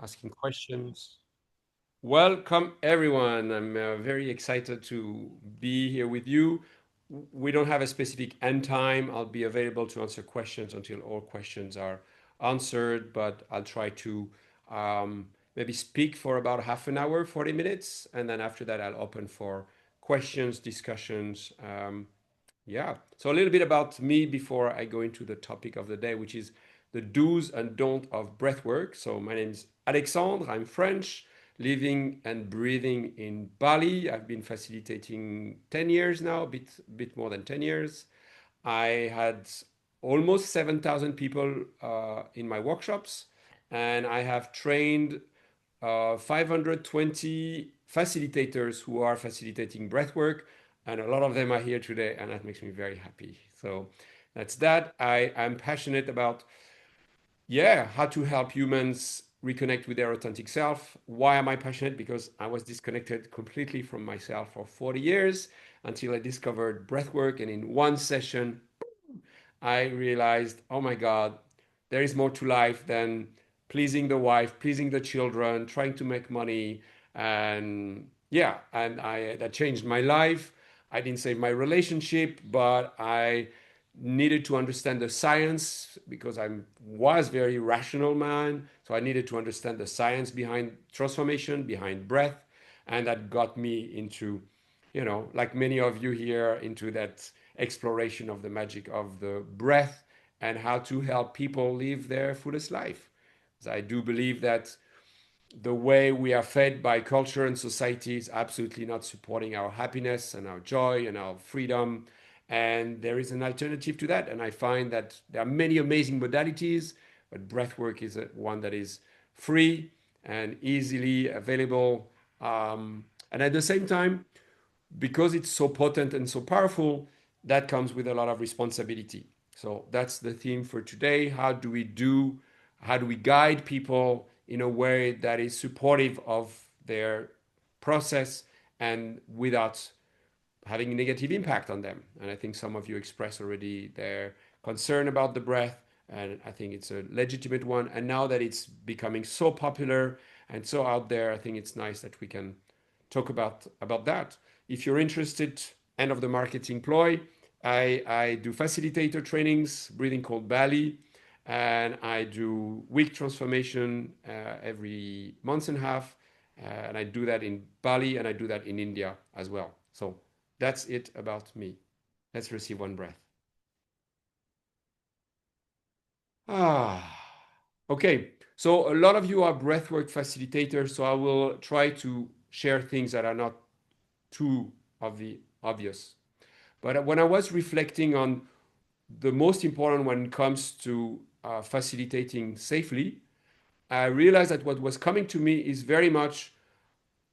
asking questions. Welcome, everyone. I'm very excited to be here with you. We don't have a specific end time. I'll be available to answer questions until all questions are answered, but I'll try to maybe speak for about half an hour, 40 minutes, and then after that, I'll open for questions, discussions. Yeah. So a little bit about me before I go into the topic of the day, which is the do's and don't of breathwork. So my name is Alexandre. I'm French, living and breathing in Bali. I've been facilitating 10 years now, a bit more than 10 years. I had almost 7,000 people in my workshops, and I have trained 520 facilitators who are facilitating breathwork, and a lot of them are here today, and that makes me very happy. So that's that. I am passionate about, yeah, how to help humans reconnect with their authentic self. Why am I passionate? Because I was disconnected completely from myself for 40 years until I discovered breathwork, and in one session, I realized, oh my God, there is more to life than pleasing the wife, pleasing the children, trying to make money. And yeah, and I that changed my life. I didn't save my relationship, but I needed to understand the science because I was very rational man. So I needed to understand the science behind transformation, behind breath, and that got me into, like many of you here, into that exploration of the magic of the breath and how to help people live their fullest life. So I do believe that the way we are fed by culture and society is absolutely not supporting our happiness and our joy and our freedom. And there is an alternative to that. And I find that there are many amazing modalities, but breathwork is one that is free and easily available. And at the same time, because it's so potent and so powerful, that comes with a lot of responsibility. So that's the theme for today. How do we guide people in a way that is supportive of their process and without having a negative impact on them? And I think some of you expressed already their concern about the breath, and I think it's a legitimate one. And now that it's becoming so popular and so out there, I think it's nice that we can talk about that. If you're interested, end of the marketing ploy, I do facilitator trainings, breathing called Bali, and I do week transformation every month and a half, and I do that in Bali and I do that in India as well. So that's it about me. Let's receive one breath. Ah, okay. So a lot of you are breathwork facilitators, so I will try to share things that are not too obvious. But when I was reflecting on the most important when it comes to facilitating safely, I realized that what was coming to me is very much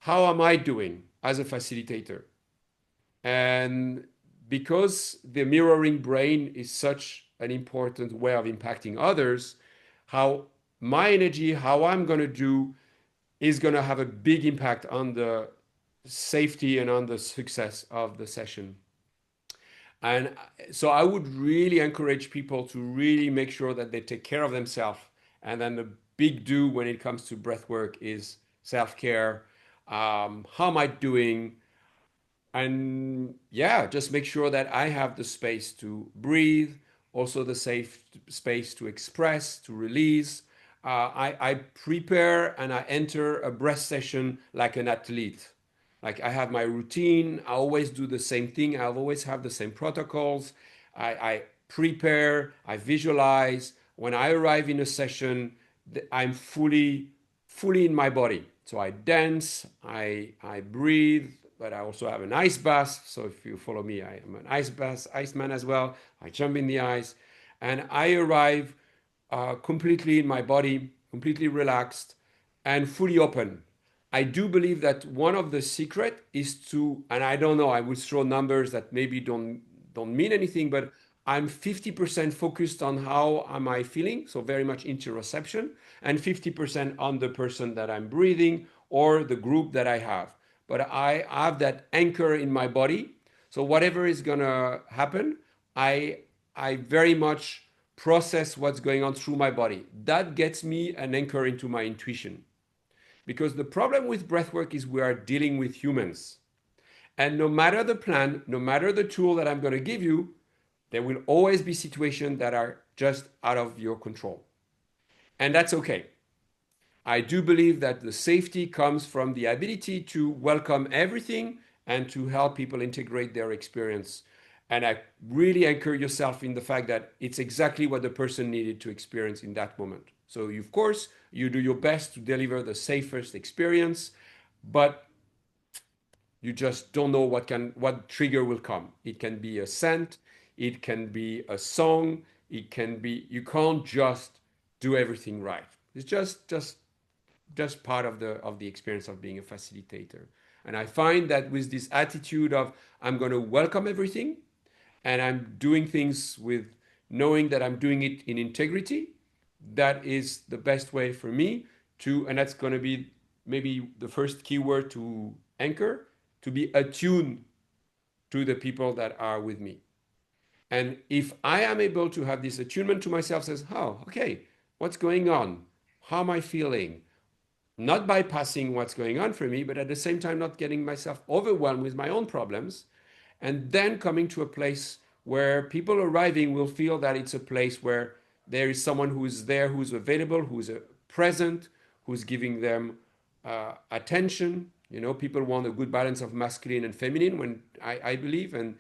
how am I doing as a facilitator? And because the mirroring brain is such an important way of impacting others, how my energy, how I'm going to do is going to have a big impact on the safety and on the success of the session. And so I would really encourage people to really make sure that they take care of themselves. And then the big do when it comes to breath work is self-care. How am I doing? And yeah, just make sure that I have the space to breathe, also the safe space to express, to release. I prepare and I enter a breath session like an athlete. Like I have my routine. I always do the same thing. I always have the same protocols. I prepare, I visualize. When I arrive in a session, I'm fully in my body. So I dance, I breathe, but I also have an ice bath. So if you follow me, I am an ice bath, iceman as well. I jump in the ice, and I arrive completely in my body, completely relaxed, and fully open. I do believe that one of the secret is to, and I don't know, I would throw numbers that maybe don't mean anything, but I'm 50% focused on how am I feeling, so very much interoception, and 50% on the person that I'm breathing or the group that I have. But I have that anchor in my body, so whatever is gonna happen, I I very much process what's going on through my body. That gets me an anchor into my intuition. Because the problem with breathwork is we are dealing with humans. And no matter the plan, no matter the tool that I'm going to give you, there will always be situations that are just out of your control. And that's okay. I do believe that the safety comes from the ability to welcome everything and to help people integrate their experience. And I really anchor yourself in the fact that it's exactly what the person needed to experience in that moment. So, of course, you do your best to deliver the safest experience, but you just don't know what trigger will come. It can be a scent, it can be a song, it can be you can't just do everything right. It's just part of the experience of being a facilitator. And I find that with this attitude of I'm going to welcome everything and I'm doing things with knowing that I'm doing it in integrity, that is the best way for me to, and that's going to be maybe the first keyword to anchor, to be attuned to the people that are with me. And if I am able to have this attunement to myself, says, oh, okay, what's going on? How am I feeling? Not bypassing what's going on for me, but at the same time, not getting myself overwhelmed with my own problems. And then coming to a place where people arriving will feel that it's a place where there is someone who's there, who's available, who's present, who's giving them attention. You know, people want a good balance of masculine and feminine, when I believe, and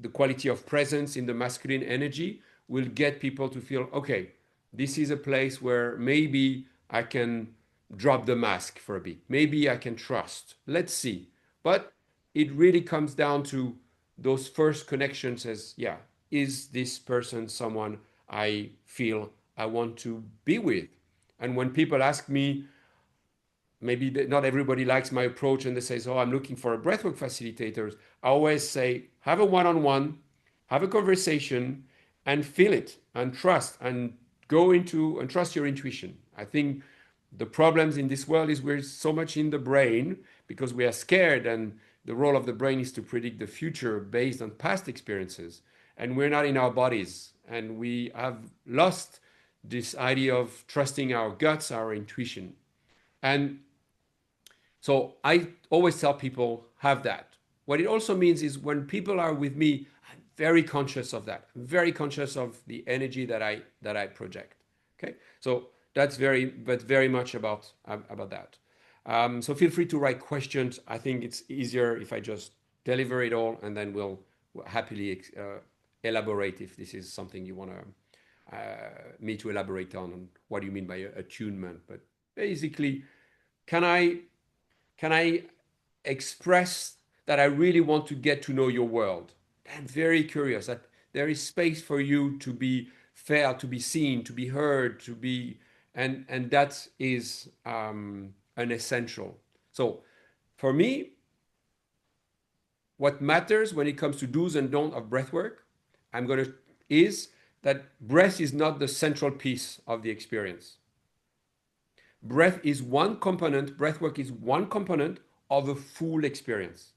the quality of presence in the masculine energy will get people to feel, okay, this is a place where maybe I can drop the mask for a bit. Maybe I can trust. Let's see. But it really comes down to those first connections as, yeah, is this person someone I feel I want to be with? And when people ask me, maybe not everybody likes my approach and they say, oh, I'm looking for a breathwork facilitator. I always say, have a one-on-one, have a conversation and feel it and trust and go into and trust your intuition. I think the problems in this world is we're so much in the brain because we are scared, and the role of the brain is to predict the future based on past experiences. And we're not in our bodies, and we have lost this idea of trusting our guts, our intuition. And so I always tell people have that. What it also means is when people are with me, I'm very conscious of that. I'm very conscious of the energy that I project. Okay, so that's very much about that. So feel free to write questions. I think it's easier if I just deliver it all, and then we'll happily elaborate if this is something you want me to elaborate on what do you mean by attunement. But basically, can I can I express that I really want to get to know your world? I'm very curious that there is space for you to be felt, to be seen, to be heard, to be, and that is an essential. So for me, what matters when it comes to do's and don'ts of breath work, is that breath is not the central piece of the experience. Breath work is one component of a full experience.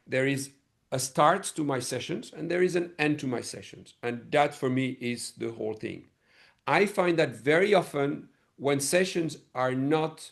There is a start to my sessions and there is an end to my sessions. And that for me is the whole thing. I find that very often when sessions are not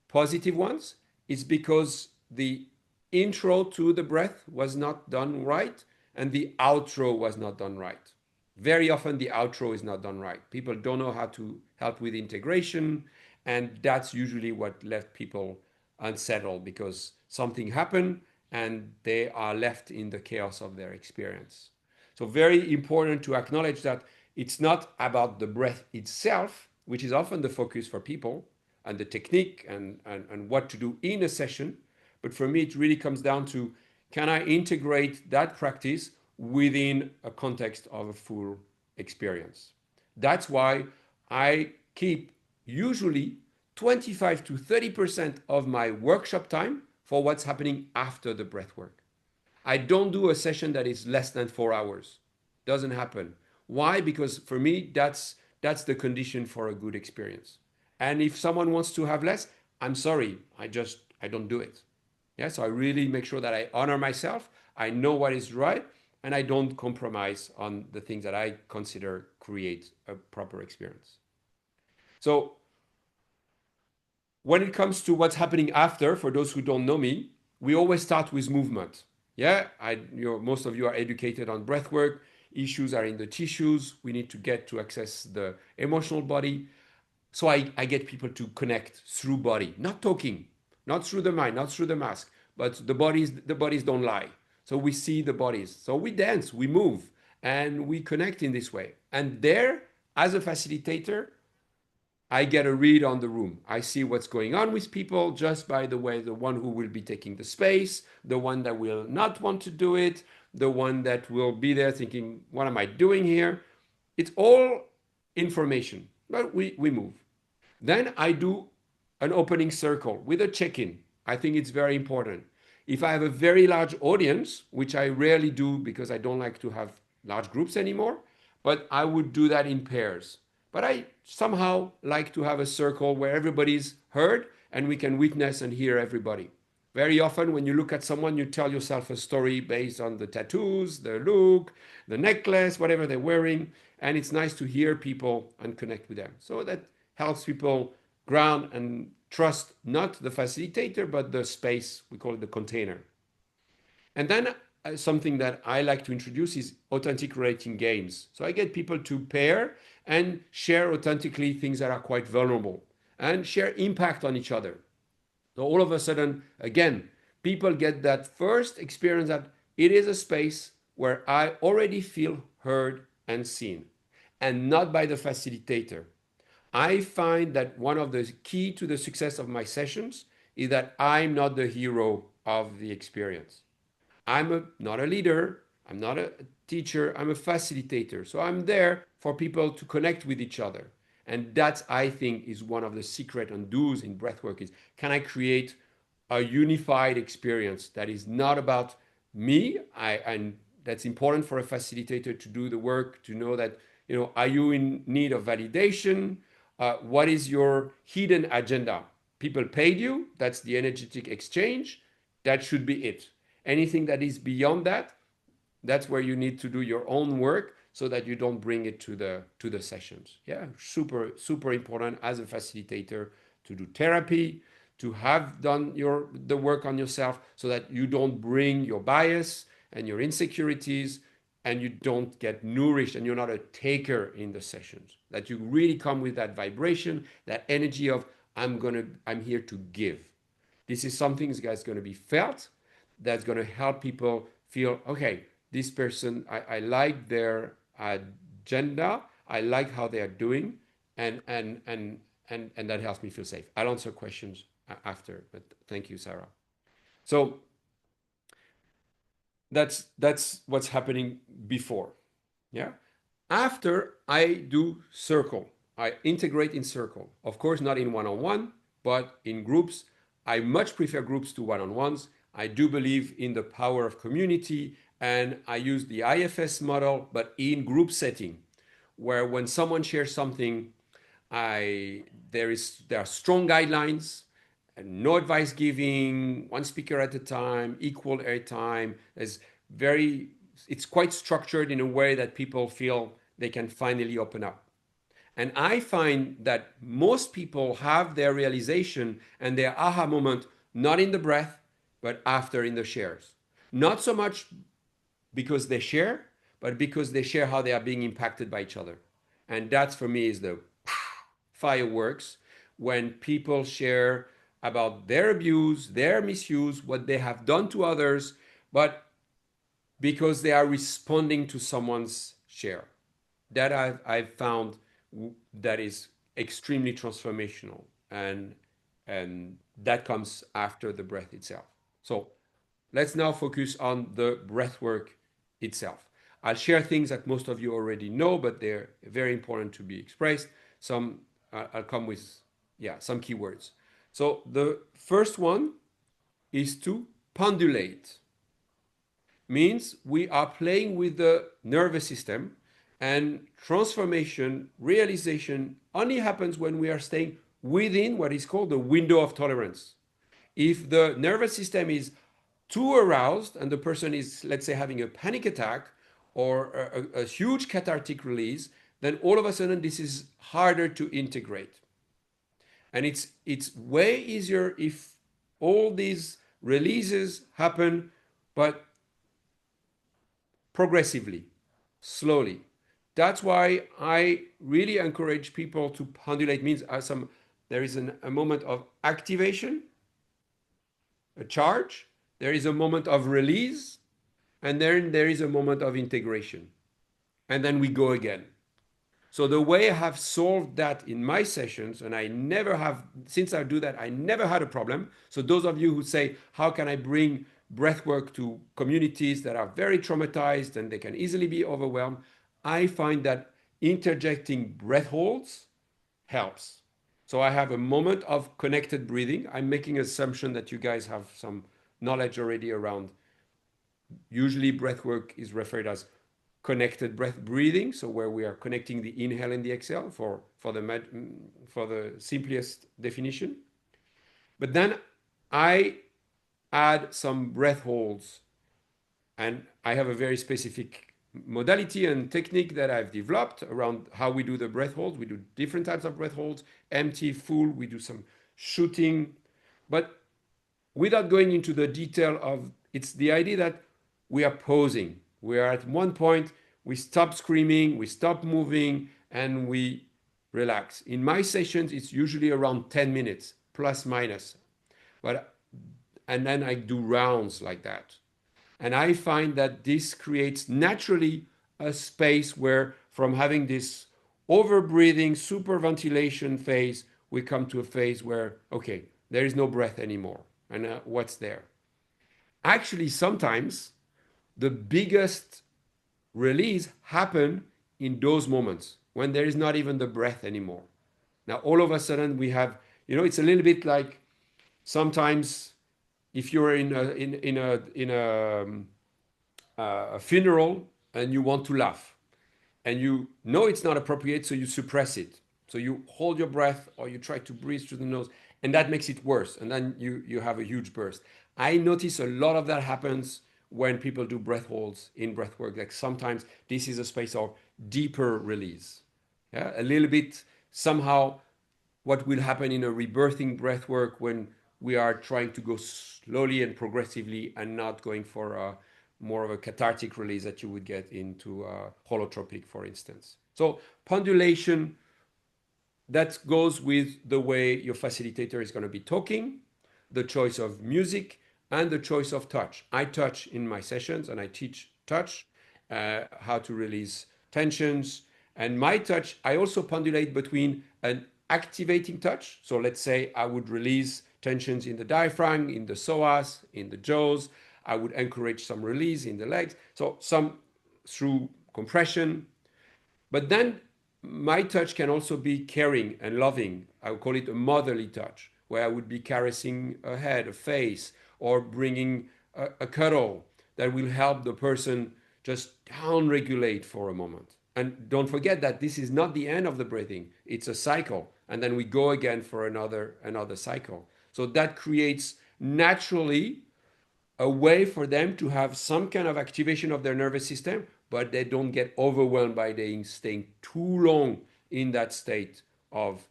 positive ones, it's because the intro to the breath was not done right and the outro was not done right. Very often the outro is not done right. People don't know how to help with integration, and that's usually what left people unsettled because something happened and they are left in the chaos of their experience. So very important to acknowledge that it's not about the breath itself, which is often the focus for people, and the technique and what to do in a session. But for me, it really comes down to, can I integrate that practice within a context of a full experience? That's why I keep usually 25 to 30% of my workshop time for what's happening after the breath work. I don't do a session that is less than 4 hours. Doesn't happen. Why? Because for me, that's the condition for a good experience. And if someone wants to have less, I'm sorry, I don't do it. Yeah, so I really make sure that I honor myself. I know what is right, and I don't compromise on the things that I consider create a proper experience. So when it comes to what's happening after, for those who don't know me, we always start with movement. Yeah, most of you are educated on breath work. Issues are in the tissues. We need to get to access the emotional body. So I get people to connect through body, not talking, not through the mind, not through the mask, but the bodies don't lie. So we see the bodies. So we dance, we move, and we connect in this way. And there, as a facilitator, I get a read on the room. I see what's going on with people just by the way, the one who will be taking the space, the one that will not want to do it, the one that will be there thinking, what am I doing here? It's all information, but we move. Then I do an opening circle with a check-in. I think it's very important. If I have a very large audience, which I rarely do because I don't like to have large groups anymore, but I would do that in pairs. But I somehow like to have a circle where everybody's heard and we can witness and hear everybody. Very often, when you look at someone, you tell yourself a story based on the tattoos, the look, the necklace, whatever they're wearing. And it's nice to hear people and connect with them. So that helps people ground and trust not the facilitator, but the space, we call it the container. And then something that I like to introduce is authentic relating games. So I get people to pair and share authentically things that are quite vulnerable and share impact on each other. So all of a sudden, again, people get that first experience that it is a space where I already feel heard and seen, and not by the facilitator. I find that one of the key to the success of my sessions is that I'm not the hero of the experience. Not a leader, I'm not a teacher, I'm a facilitator. So I'm there for people to connect with each other. And that, I think, is one of the secret and do's in breathwork is, can I create a unified experience that is not about me? And that's important for a facilitator to do the work, to know that, are you in need of validation? What is your hidden agenda? People paid you, that's the energetic exchange. That should be it. Anything that is beyond that, that's where you need to do your own work so that you don't bring it to the sessions. Yeah, super, super important as a facilitator to do therapy, to have done the work on yourself so that you don't bring your bias and your insecurities and you don't get nourished and you're not a taker in the sessions. That you really come with that vibration, that energy of I'm here to give. This is something that's going to be felt, that's going to help people feel, okay, this person, I like their agenda, I like how they are doing, and that helps me feel safe. I'll answer questions after, but thank you, Sarah. So that's what's happening before. Yeah. After I do circle, I integrate in circle. Of course, not in one-on-one, but in groups. I much prefer groups to one-on-ones. I do believe in the power of community, and I use the IFS model, but in group setting, where when someone shares something, there are strong guidelines, and no advice giving, one speaker at a time, equal airtime. It's quite structured in a way that people feel they can finally open up. And I find that most people have their realization and their aha moment not in the breath, but after in the shares. Not so much because they share, but because they share how they are being impacted by each other. And that for me is the fireworks when people share about their abuse, their misuse, what they have done to others, but because they are responding to someone's share. That I've found that is extremely transformational, and that comes after the breath itself. So let's now focus on the breath work itself. I'll share things that most of you already know, but they're very important to be expressed. I'll come with some keywords. So the first one is to pendulate. Means we are playing with the nervous system, and transformation, realization only happens when we are staying within what is called the window of tolerance. If the nervous system is too aroused and the person is, let's say, having a panic attack or a huge cathartic release, then all of a sudden this is harder to integrate. And it's way easier if all these releases happen, but progressively, slowly. That's why I really encourage people to pendulate. Means there is a moment of activation, a charge, there is a moment of release, and then there is a moment of integration. And then we go again. So the way I have solved that in my sessions, and I never have, since I do that, I never had a problem. So those of you who say, how can I bring breath work to communities that are very traumatized and they can easily be overwhelmed? I find that interjecting breath holds helps. So I have a moment of connected breathing. I'm making an assumption that you guys have some knowledge already around. Usually breath work is referred as connected breath breathing, so where we are connecting the inhale and the exhale for the simplest definition. But then I add some breath holds, and I have a very specific modality and technique that I've developed around how we do the breath holds. We do different types of breath holds, empty, full, we do some shooting, but without going into the detail of it's the idea that we are pausing. We are at one point, we stop screaming, we stop moving, and we relax. In my sessions, it's usually around 10 minutes, plus minus. But and then I do rounds like that. And I find that this creates naturally a space where from having this over breathing, super ventilation phase, we come to a phase where, okay, there is no breath anymore. And what's there? Actually, sometimes the biggest release happen in those moments when there is not even the breath anymore. Now, all of a sudden we have, it's a little bit like sometimes if you're in a funeral and you want to laugh and you know it's not appropriate, so you suppress it. So you hold your breath or you try to breathe through the nose, and that makes it worse. And then you have a huge burst. I notice a lot of that happens when people do breath holds in breath work. Like sometimes this is a space of deeper release. Yeah, a little bit somehow what will happen in a rebirthing breath work when we are trying to go slowly and progressively and not going for more of a cathartic release that you would get into holotropic, for instance. So pendulation, that goes with the way your facilitator is going to be talking, the choice of music, and the choice of touch. I touch in my sessions and I teach touch, how to release tensions. And my touch, I also pendulate between an activating touch. So let's say I would release tensions in the diaphragm, in the psoas, in the jaws. I would encourage some release in the legs. So some through compression. But then my touch can also be caring and loving. I would call it a motherly touch, where I would be caressing a head, a face, or bringing a cuddle that will help the person just down regulate for a moment. And don't forget that this is not the end of the breathing, it's a cycle. And then we go again for another cycle. So that creates naturally a way for them to have some kind of activation of their nervous system, but they don't get overwhelmed by staying too long in that state of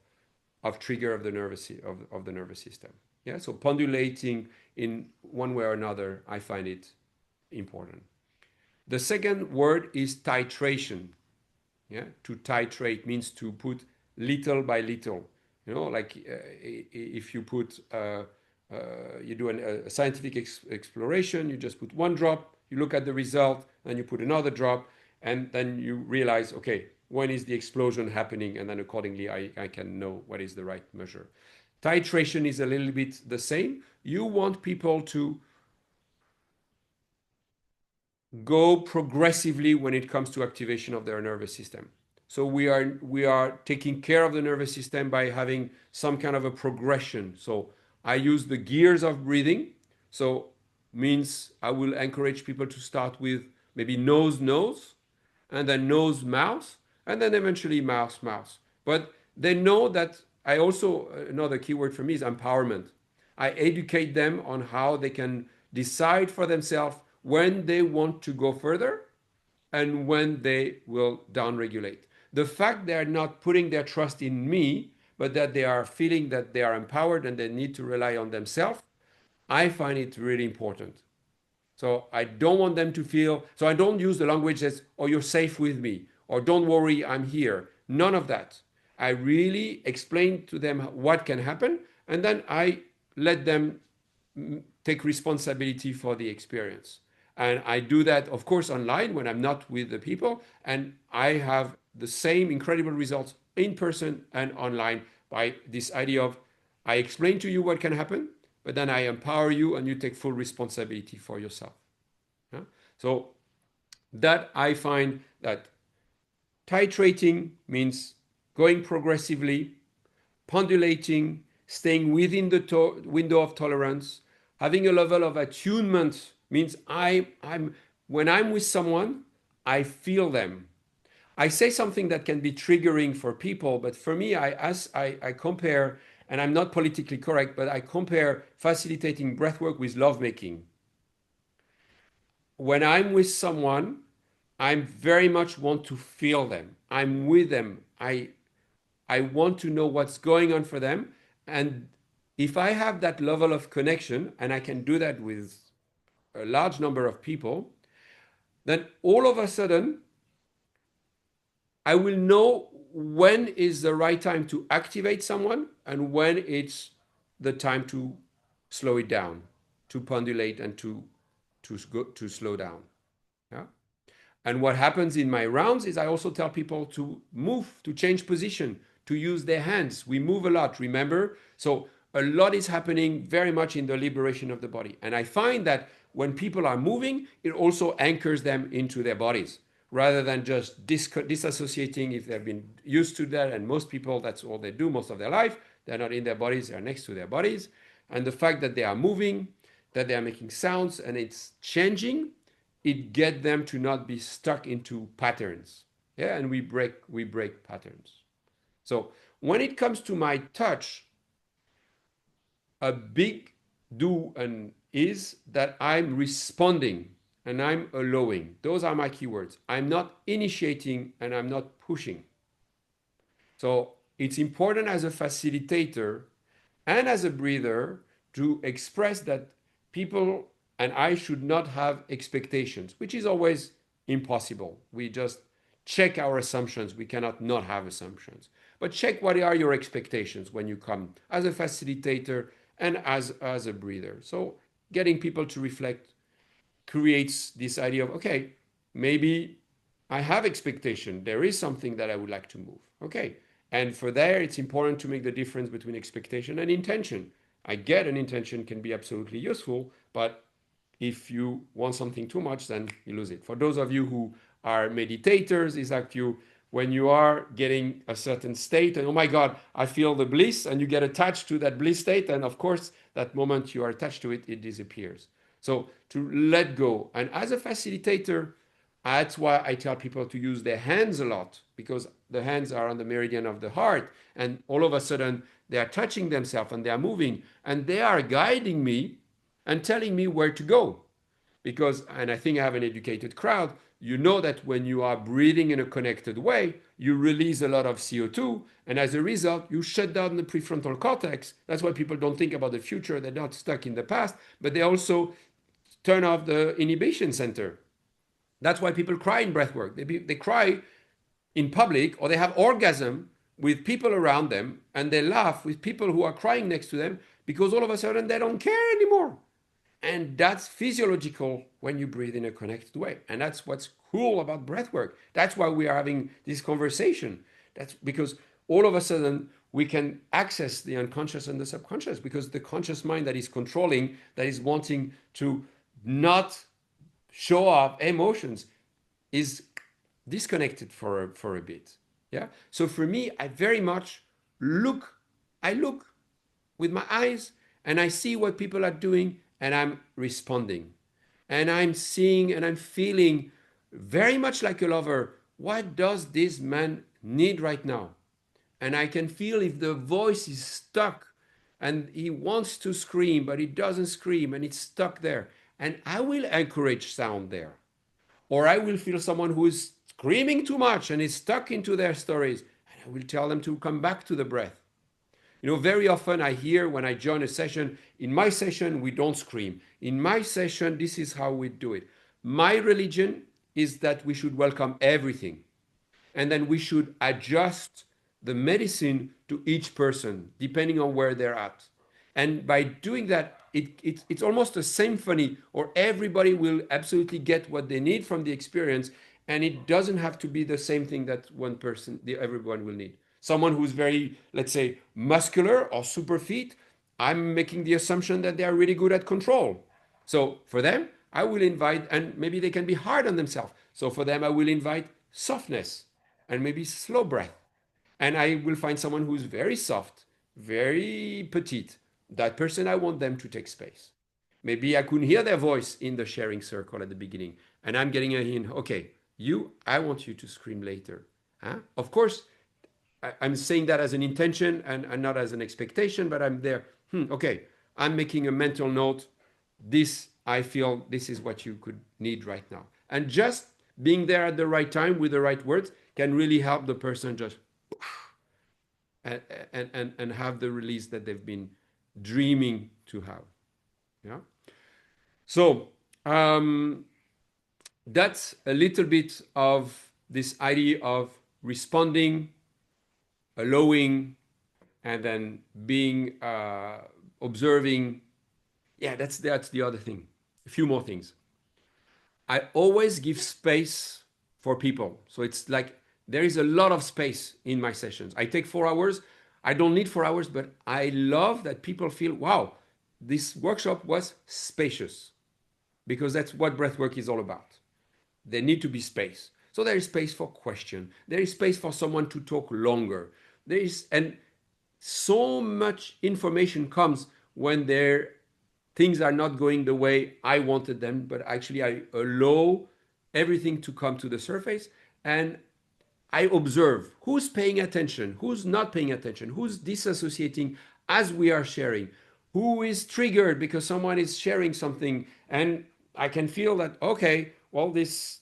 trigger of the nervous system. Yeah, so pendulating in one way or another, I find it important. The second word is titration. Yeah, to titrate means to put little by little. Like if you put you do a scientific exploration, you just put one drop, you look at the result, then you put another drop, and then you realize, okay, when is the explosion happening? And then accordingly, I can know what is the right measure. Titration is a little bit the same. You want people to go progressively when it comes to activation of their nervous system. So we are taking care of the nervous system by having some kind of a progression. So I use the gears of breathing. So means I will encourage people to start with maybe nose, nose, and then nose, mouth, and then eventually mouth, mouth. But they know that I also, another keyword for me is empowerment. I educate them on how they can decide for themselves when they want to go further and when they will downregulate. The fact they are not putting their trust in me but that they are feeling that they are empowered and they need to rely on themselves, I find it really important. So I don't want them to feel, so I don't use the language as, oh, you're safe with me, or don't worry, I'm here. None of that. I really explain to them what can happen, and then I let them take responsibility for the experience. And I do that, of course, online when I'm not with the people, and I have the same incredible results in person and online by this idea of I explain to you what can happen, but then I empower you and you take full responsibility for yourself. Yeah? So that I find that titrating means going progressively, pendulating, staying within the window of tolerance, having a level of attunement means I'm when I'm with someone, I feel them. I say something that can be triggering for people, but for me, I compare, and I'm not politically correct, but I compare facilitating breathwork with lovemaking. When I'm with someone, I very much want to feel them. I'm with them. I want to know what's going on for them. And if I have that level of connection, and I can do that with a large number of people, then all of a sudden, I will know when is the right time to activate someone and when it's the time to slow it down, to pendulate and to slow down. Yeah. And what happens in my rounds is I also tell people to move, to change position, to use their hands. We move a lot, remember? So a lot is happening very much in the liberation of the body. And I find that when people are moving, it also anchors them into their bodies rather than just disassociating if they've been used to that. And most people, that's all they do most of their life. They're not in their bodies, they're next to their bodies. And the fact that they are moving, that they are making sounds and it's changing, it get them to not be stuck into patterns. Yeah, and we break patterns. So when it comes to my touch, a big do and is that I'm responding and I'm allowing. Those are my keywords. I'm not initiating and I'm not pushing. So it's important as a facilitator and as a breather to express that people and I should not have expectations, which is always impossible. We just check our assumptions. We cannot not have assumptions. But check what are your expectations when you come as a facilitator and as a breather. So getting people to reflect creates this idea of, okay, maybe I have expectation. There is something that I would like to move. Okay. And for there, it's important to make the difference between expectation and intention. I get an intention can be absolutely useful, but if you want something too much, then you lose it. For those of you who are meditators, is that you, when you are getting a certain state, and oh my God, I feel the bliss, and you get attached to that bliss state, and of course, that moment you are attached to it, it disappears. So to let go. And as a facilitator, that's why I tell people to use their hands a lot, because the hands are on the meridian of the heart. And all of a sudden, they are touching themselves and they are moving and they are guiding me and telling me where to go. Because, and I think I have an educated crowd, you know that when you are breathing in a connected way, you release a lot of CO2. And as a result, you shut down the prefrontal cortex. That's why people don't think about the future. They're not stuck in the past, but they also turn off the inhibition center. That's why people cry in breathwork. They cry in public or they have orgasm with people around them and they laugh with people who are crying next to them because all of a sudden they don't care anymore. And that's physiological when you breathe in a connected way. And that's what's cool about breathwork. That's why we are having this conversation. That's because all of a sudden we can access the unconscious and the subconscious because the conscious mind that is controlling, that is wanting to not show up emotions is disconnected for a bit. Yeah. So for me, I very much look, I look with my eyes and I see what people are doing and I'm responding. And I'm seeing and I'm feeling very much like a lover. What does this man need right now? And I can feel if the voice is stuck and he wants to scream, but he doesn't scream and it's stuck there. And I will encourage sound there. Or I will feel someone who is screaming too much and is stuck into their stories. And I will tell them to come back to the breath. Very often I hear when I join a session, in my session, we don't scream. In my session, this is how we do it. My religion is that we should welcome everything. And then we should adjust the medicine to each person, depending on where they're at. And by doing that, it's almost a symphony, or everybody will absolutely get what they need from the experience. And it doesn't have to be the same thing that one person, everyone will need. Someone who's very, let's say, muscular or super fit, I'm making the assumption that they are really good at control. So for them, I will invite, and maybe they can be hard on themselves. So for them, I will invite softness and maybe slow breath. And I will find someone who's very soft, very petite. That person, I want them to take space. Maybe I couldn't hear their voice in the sharing circle at the beginning. And I'm getting a hint, okay, I want you to scream later. Huh? Of course, I'm saying that as an intention and not as an expectation, but I'm there. Okay, I'm making a mental note. I feel this is what you could need right now. And just being there at the right time with the right words can really help the person just and have the release that they've been dreaming to have. Yeah. So that's a little bit of this idea of responding, allowing, and then being observing. Yeah, that's the other thing. A few more things. I always give space for people. So it's like there is a lot of space in my sessions. I take 4 hours. I don't need 4 hours, but I love that people feel, wow, this workshop was spacious, because that's what breathwork is all about. There need to be space. So there is space for question. There is space for someone to talk longer. And so much information comes when things are not going the way I wanted them, but actually I allow everything to come to the surface, and I observe who's paying attention, who's not paying attention, who's disassociating as we are sharing, who is triggered because someone is sharing something, and I can feel that, okay, well, this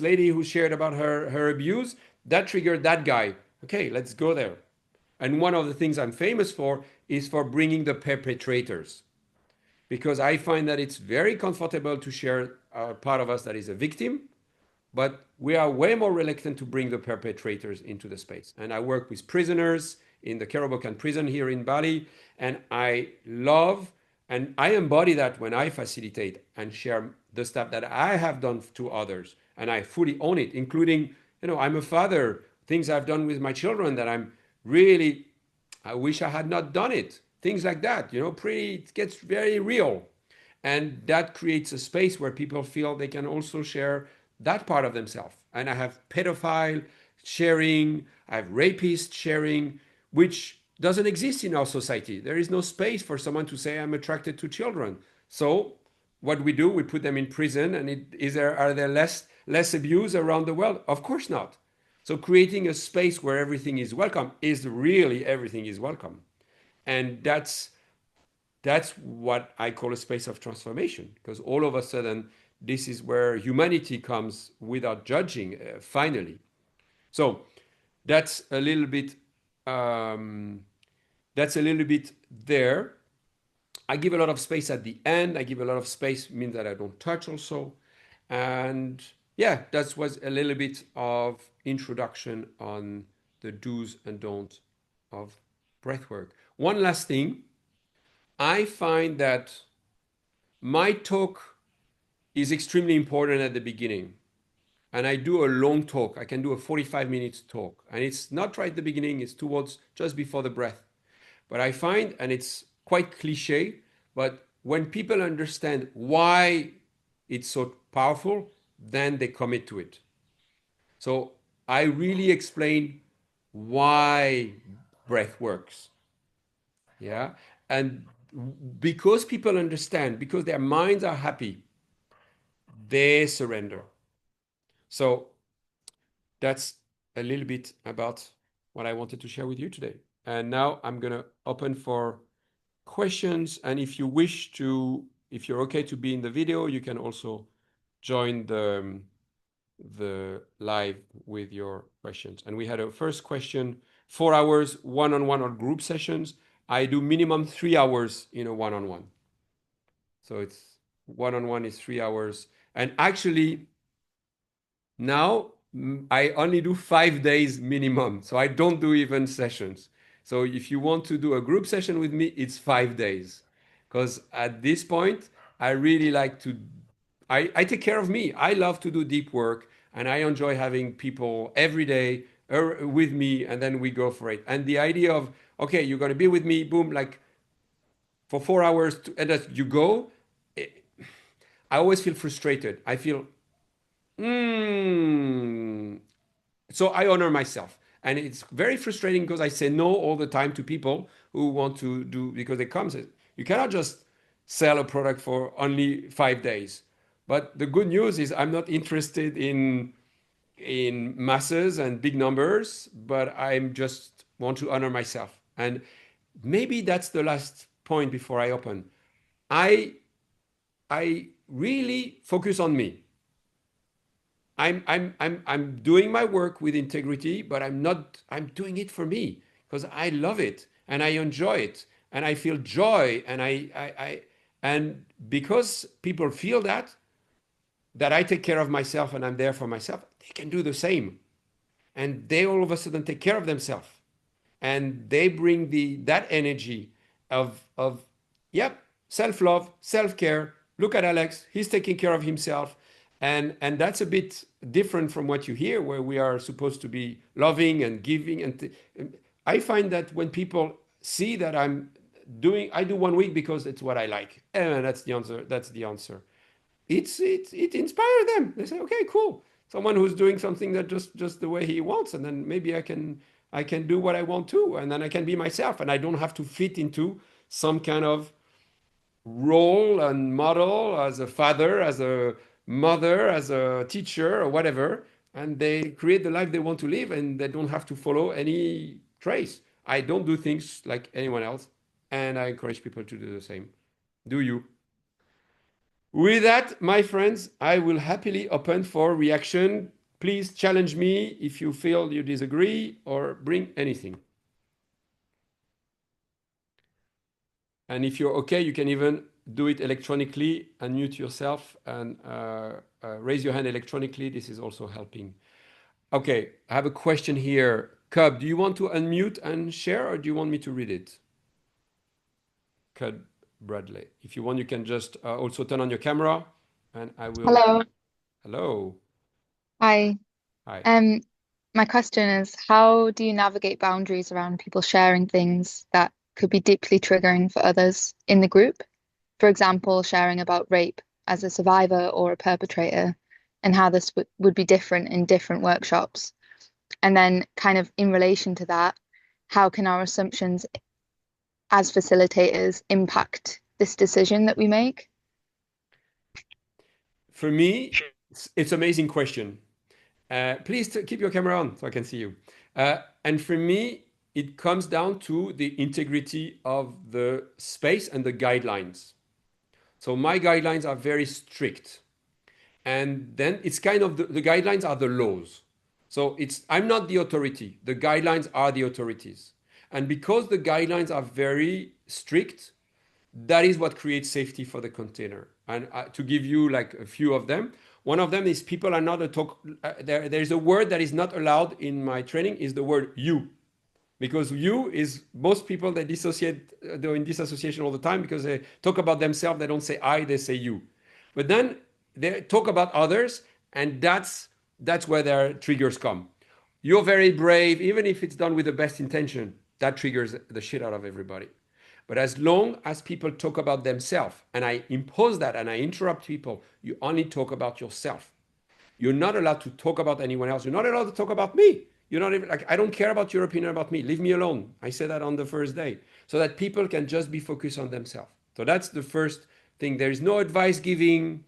lady who shared about her abuse, that triggered that guy. Okay, let's go there. And one of the things I'm famous for is for bringing the perpetrators, because I find that it's very comfortable to share a part of us that is a victim, but we are way more reluctant to bring the perpetrators into the space. And I work with prisoners in the Kerobokan prison here in Bali, and I love and I embody that when I facilitate and share the stuff that I have done to others, and I fully own it, including, I'm a father, things I've done with my children that I'm really, I wish I had not done it. Things like that, it gets very real. And that creates a space where people feel they can also share that part of themselves. And I have pedophile sharing, I have rapist sharing, which doesn't exist in our society. There is no space for someone to say, I'm attracted to children. So what we do, we put them in prison, and are there less abuse around the world? Of course not. So creating a space where everything is welcome is really everything is welcome. And that's what I call a space of transformation, because all of a sudden, this is where humanity comes without judging, finally. So that's a little bit there. I give a lot of space at the end. I give a lot of space, means that I don't touch also. And yeah, that was a little bit of introduction on the do's and don'ts of breathwork. One last thing, I find that my talk is extremely important at the beginning. And I do a long talk. I can do a 45 minutes talk. And it's not right at the beginning, it's towards just before the breath. But I find, and it's quite cliche, but when people understand why it's so powerful, then they commit to it. So I really explain why breath works. Yeah. And because people understand, because their minds are happy, they surrender. So that's a little bit about what I wanted to share with you today. And now I'm going to open for questions. And if you're okay to be in the video, you can also join the live with your questions. And we had a first question, 4 hours, one-on-one or group sessions. I do minimum 3 hours in a one-on-one. So it's one-on-one is 3 hours. And actually, now I only do 5 days minimum. So I don't do even sessions. So if you want to do a group session with me, it's 5 days. Because at this point, I really like to, I take care of me. I love to do deep work and I enjoy having people every day with me and then we go for it. And the idea of, okay, you're going to be with me, boom, like for 4 hours and that you go, eh, I always feel frustrated. I feel, mm, so I honor myself. And it's very frustrating because I say no all the time to people who want to do, because they come say, you cannot just sell a product for only 5 days. But the good news is I'm not interested in masses and big numbers, but I'm just want to honor myself. And maybe that's the last point before I open. I I really focus on me. I'm doing my work with integrity, but I'm not, I'm doing it for me because I love it and I enjoy it and I feel joy and and because people feel that I take care of myself and I'm there for myself, they can do the same. And they all of a sudden take care of themselves and they bring that energy of yep, self-love, self-care. Look at Alex, he's taking care of himself. And that's a bit different from what you hear where we are supposed to be loving and giving I find that when people see that I do 1 week because it's what I like, and that's the answer. It inspires them. They say, okay, cool. Someone who's doing something that just the way he wants, and then maybe I can do what I want to, and then I can be myself, and I don't have to fit into some kind of role and model as a father, as a mother, as a teacher, or whatever. And they create the life they want to live, and they don't have to follow any trace. I don't do things like anyone else, and I encourage people to do the same. Do you? With that, my friends, I will happily open for reaction. Please challenge me if you feel you disagree or bring anything. And if you're okay, you can even do it electronically, unmute yourself and raise your hand electronically. This is also helping. Okay, I have a question here. Cub, do you want to unmute and share or do you want me to read it? Cub Bradley. If you want, you can just also turn on your camera and I will. Hello. Hello. Hi. Hi. Um, my question is, how do you navigate boundaries around people sharing things that could be deeply triggering for others in the group? For example, sharing about rape as a survivor or a perpetrator, and how this would be different in different workshops. And then, kind of in relation to that, how can our assumptions as facilitators impact this decision that we make? For me, it's an amazing question. Please keep your camera on so I can see you. And for me, it comes down to the integrity of the space and the guidelines. So my guidelines are very strict. And then it's kind of the guidelines are the laws. So I'm not the authority. The guidelines are the authorities. And because the guidelines are very strict, that is what creates safety for the container. And to give you like a few of them, one of them is people are not a talk. There's a word that is not allowed in my training is the word you, because you is most people that dissociate they're in disassociation all the time because they talk about themselves. They don't say I, they say you. But then they talk about others, and that's where their triggers come. You're very brave, even if it's done with the best intention. That triggers the shit out of everybody. But as long as people talk about themselves, and I impose that and I interrupt people, you only talk about yourself. You're not allowed to talk about anyone else. You're not allowed to talk about me. You're not even like, I don't care about your opinion about me. Leave me alone. I said that on the first day so that people can just be focused on themselves. So that's the first thing. There is no advice giving.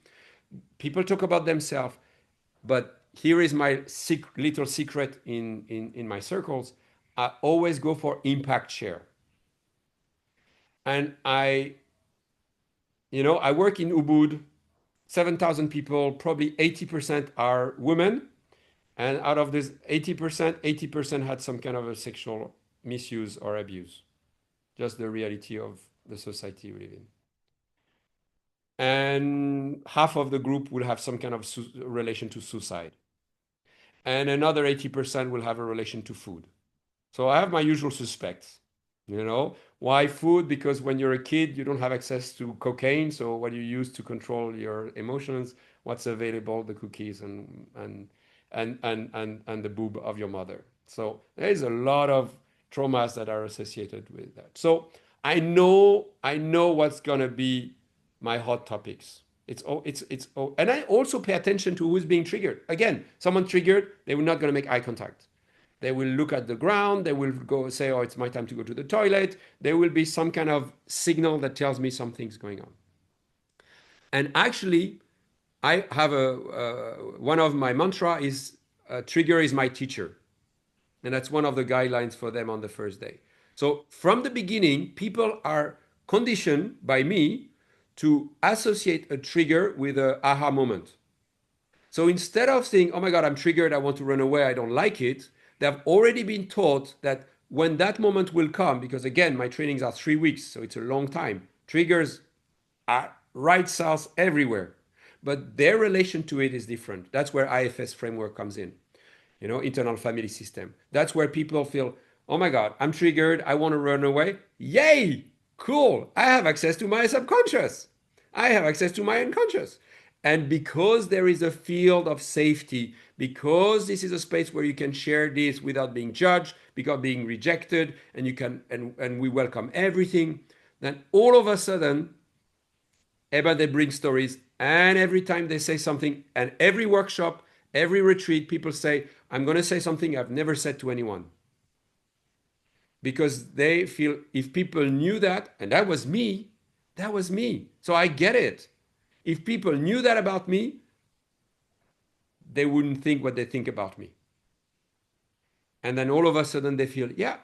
People talk about themselves. But here is my little secret in my circles. I always go for impact share. And I work in Ubud, 7,000 people, probably 80% are women. And out of this 80%, 80% had some kind of a sexual misuse or abuse. just the reality of the society we live in. And half of the group will have some kind of relation to suicide. And another 80% will have a relation to food. So I have my usual suspects. You know, why food? Because when you're a kid, you don't have access to cocaine. So what you use to control your emotions, what's available, the cookies and the boob of your mother. So there is a lot of traumas that are associated with that. So I know what's gonna be my hot topics. And I also pay attention to who's being triggered. Again, someone triggered, they were not gonna make eye contact. They will look at the ground. They will go say, oh, it's my time to go to the toilet. There will be some kind of signal that tells me something's going on. And actually, I have one of my mantra is trigger is my teacher. And that's one of the guidelines for them on the first day. So from the beginning, people are conditioned by me to associate a trigger with a aha moment. So instead of saying, oh my God, I'm triggered, I want to run away, I don't like it, they've already been taught that when that moment will come, because again, my trainings are 3 weeks, so it's a long time, triggers are right south everywhere. But their relation to it is different. That's where IFS framework comes in, internal family system. That's where people feel, oh my God, I'm triggered, I want to run away. Yay! Cool. I have access to my subconscious. I have access to my unconscious. And because there is a field of safety, because this is a space where you can share this without being judged, without being rejected, and you can and we welcome everything, then all of a sudden, they bring stories, and every time they say something, and every workshop, every retreat, people say, I'm going to say something I've never said to anyone. Because they feel if people knew that, and that was me, that was me. So I get it. If people knew that about me, they wouldn't think what they think about me. And then all of a sudden they feel, yeah,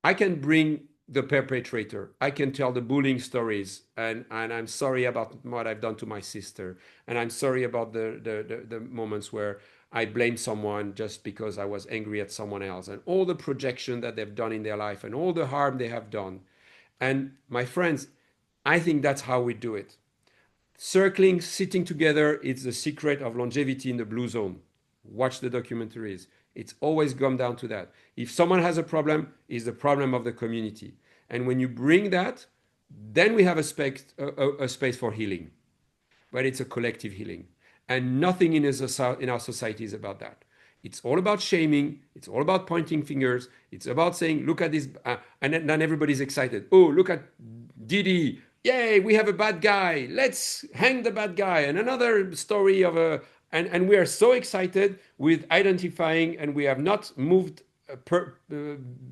I can bring the perpetrator. I can tell the bullying stories, and I'm sorry about what I've done to my sister, and I'm sorry about the moments where I blame someone just because I was angry at someone else, and all the projection that they've done in their life, and all the harm they have done. And my friends, I think that's how we do it. Circling, sitting together, it's the secret of longevity in the blue zone. Watch the documentaries. It's always come down to that. If someone has a problem, it's the problem of the community. And when you bring that, then we have a space for healing. But it's a collective healing. And nothing in our society is about that. It's all about shaming. It's all about pointing fingers. It's about saying, look at this. And then everybody's excited. Oh, look at Didi. Yay, we have a bad guy. Let's hang the bad guy. And another story of and we are so excited with identifying, and we have not moved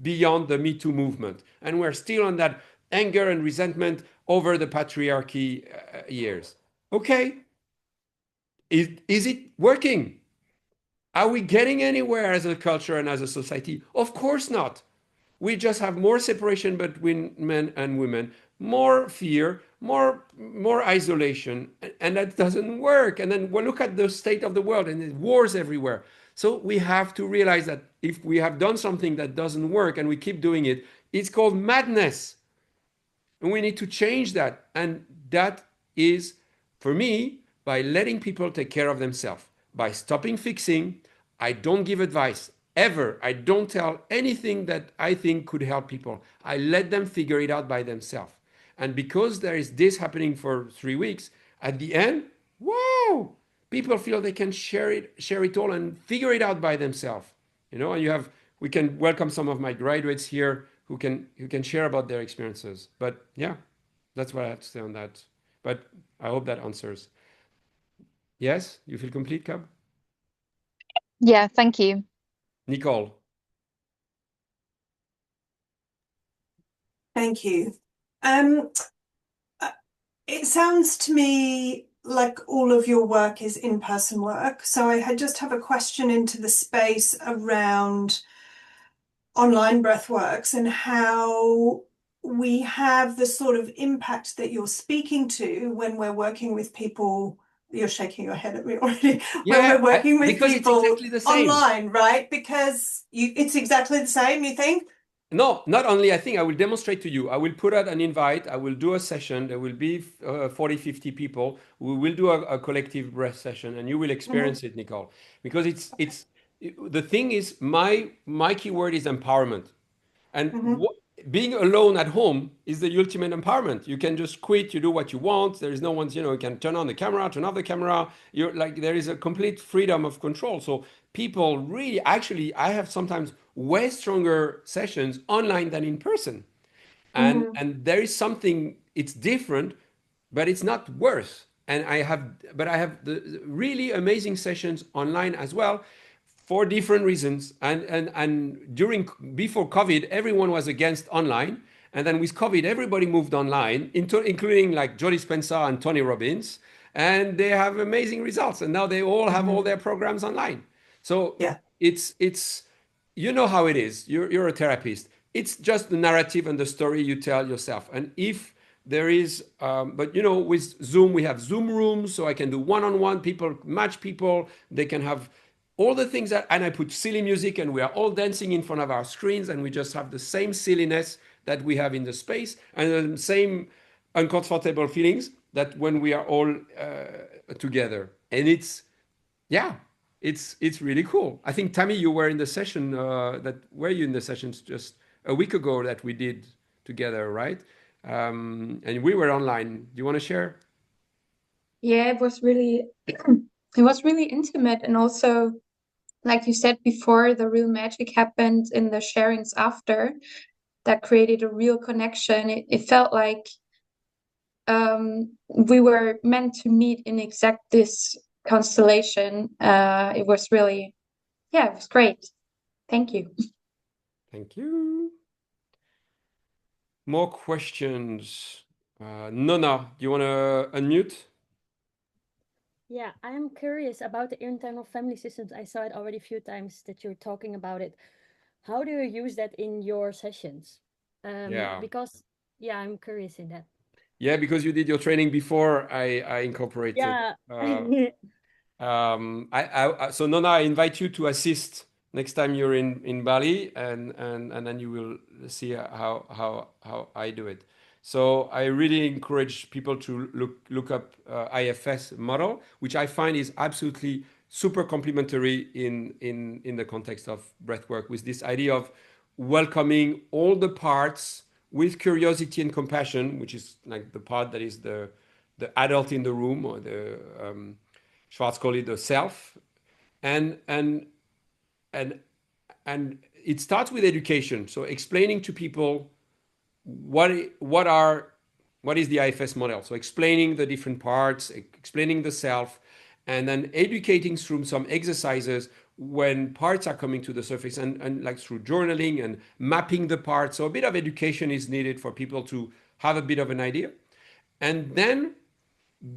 beyond the Me Too movement. And we're still on that anger and resentment over the patriarchy years. Okay, is it working? Are we getting anywhere as a culture and as a society? Of course not. We just have more separation between men and women, more fear, more isolation, and that doesn't work. And then we look at the state of the world, and there's wars everywhere. So we have to realize that if we have done something that doesn't work and we keep doing it, it's called madness. And we need to change that. And that is, for me, by letting people take care of themselves, by stopping fixing. I don't give advice ever. I don't tell anything that I think could help people. I let them figure it out by themselves. And because there is this happening for 3 weeks, at the end, wow, people feel they can share it all and figure it out by themselves. And we can welcome some of my graduates here who can share about their experiences. But yeah, that's what I have to say on that. But I hope that answers. Yes, you feel complete, Cab? Yeah, thank you. Nicole. Thank you. Um, it sounds to me like all of your work is in-person work. So just have a question into the space around online breathworks and how we have the sort of impact that you're speaking to when we're working with people. You're shaking your head at me already. When Yeah, we're working with because it's people exactly the same. online, right? Because it's exactly the same, you think? No, not only, I think I will demonstrate to you. I will put out an invite. I will do a session. There will be 40, 50 people. We will do a collective breath session and you will Hmm. experience it, Nicole. Because the thing is, my keyword is empowerment. And Hmm. being alone at home is the ultimate empowerment. You can just quit, you do what you want. There is no one's, you can turn on the camera, turn off the camera. You're like, there is a complete freedom of control. So people really, actually, I have sometimes way stronger sessions online than in person. Hmm. And there is something, it's different, but it's not worse. And I have the really amazing sessions online as well for different reasons. And during, before COVID, everyone was against online. And then with COVID, everybody moved online, including like Jody Spencer and Tony Robbins. And they have amazing results. And now they all have all Hmm. their programs online. So Yeah. it's you know how it is. You're a therapist. It's just the narrative and the story you tell yourself. And if there is, but with Zoom, we have Zoom rooms, so I can do one-on-one. People match people. They can have all the things that, and I put silly music, and we are all dancing in front of our screens, and we just have the same silliness that we have in the space, and the same uncomfortable feelings that when we are all together. And yeah, it's really cool. I think Tammy, you were in the session were you in the sessions just a week ago that we did together, right? And we were online. Do you want to share? Yeah, it was really it was really intimate, and also like you said before, the real magic happened in the sharings after that created a real connection. It felt like we were meant to meet in exact this constellation. It was really, yeah, it was great. Thank you. Thank you. More questions. Nona, do you want to unmute? Yeah, I'm curious about the internal family systems. I saw it already a few times that you're talking about it. How do you use that in your sessions? Yeah. Because yeah, I'm curious in that. Yeah, because you did your training before I incorporated. Yeah. So Nona, I invite you to assist next time you're in Bali, and then you will see how I do it. So I really encourage people to look up IFS model, which I find is absolutely super complementary in the context of breathwork, with this idea of welcoming all the parts with curiosity and compassion, which is like the part that is the adult in the room, or the Schwartz call it the self, and and and and it starts with education. So explaining to people what what are what is the IFS model. So explaining the different parts, explaining the self, and then educating through some exercises when parts are coming to the surface, and like through journaling and mapping the parts. So a bit of education is needed for people to have a bit of an idea, and then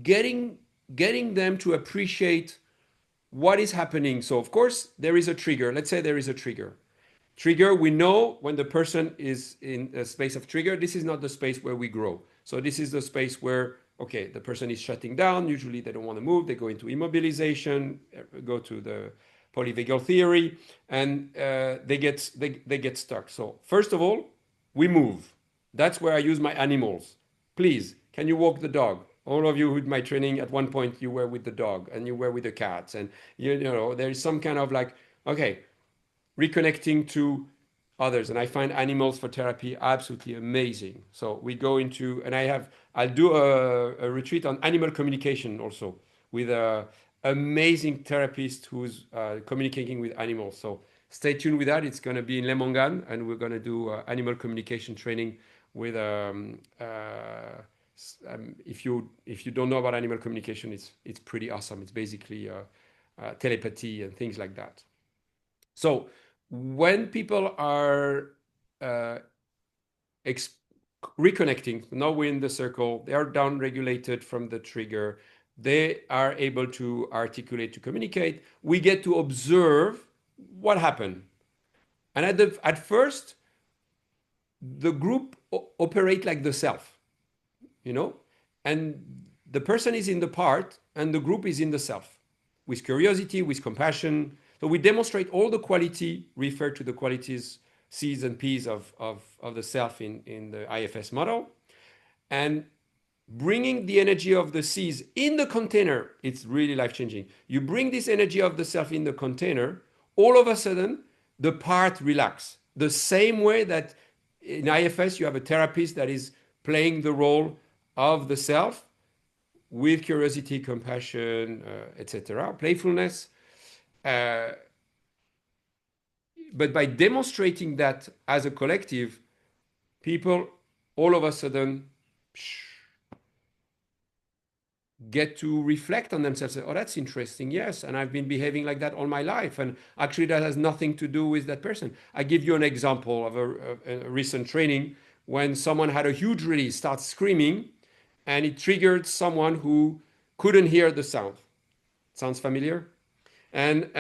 getting getting them to appreciate what is happening. So of course there is a trigger. Let's say there is a trigger. We know when the person is in a space of trigger, this is not the space where we grow. So this is the space where, okay, the person is shutting down. Usually they don't want to move. They go into immobilization, go to the polyvagal theory, and they get stuck. So first of all, we move. That's where I use my animals. Please, can you walk the dog? All of you with my training, at one point you were with the dog and you were with the cats, and there is some kind of like, okay, reconnecting to others. And I find animals for therapy absolutely amazing. So we go into, and I'll do a retreat on animal communication also, with a amazing therapist who's communicating with animals. So stay tuned with that. It's going to be in Lemongan, and we're going to do animal communication training with if you don't know about animal communication, it's pretty awesome. It's basically telepathy and things like that. So when people are uh, ex- reconnecting, now we're in the circle, they are down regulated from the trigger, they are able to articulate, to communicate. We get to observe what happened. And at first, the group operate like the self, you know, and the person is in the part and the group is in the self, with curiosity, with compassion. So we demonstrate all the quality, refer to the qualities C's and P's of the self in the IFS model. And bringing the energy of the C's in the container, it's really life-changing. You bring this energy of the self in the container, all of a sudden, the part relax. The same way that in IFS, you have a therapist that is playing the role of the self with curiosity, compassion, etc., playfulness. Uh, but by demonstrating that as a collective, people all of a sudden get to reflect on themselves. Oh, that's interesting. Yes. And I've been behaving like that all my life. And actually, that has nothing to do with that person. I give you an example of a recent training when someone had a huge release, starts screaming, and it triggered someone who couldn't hear the sound. Sounds familiar? And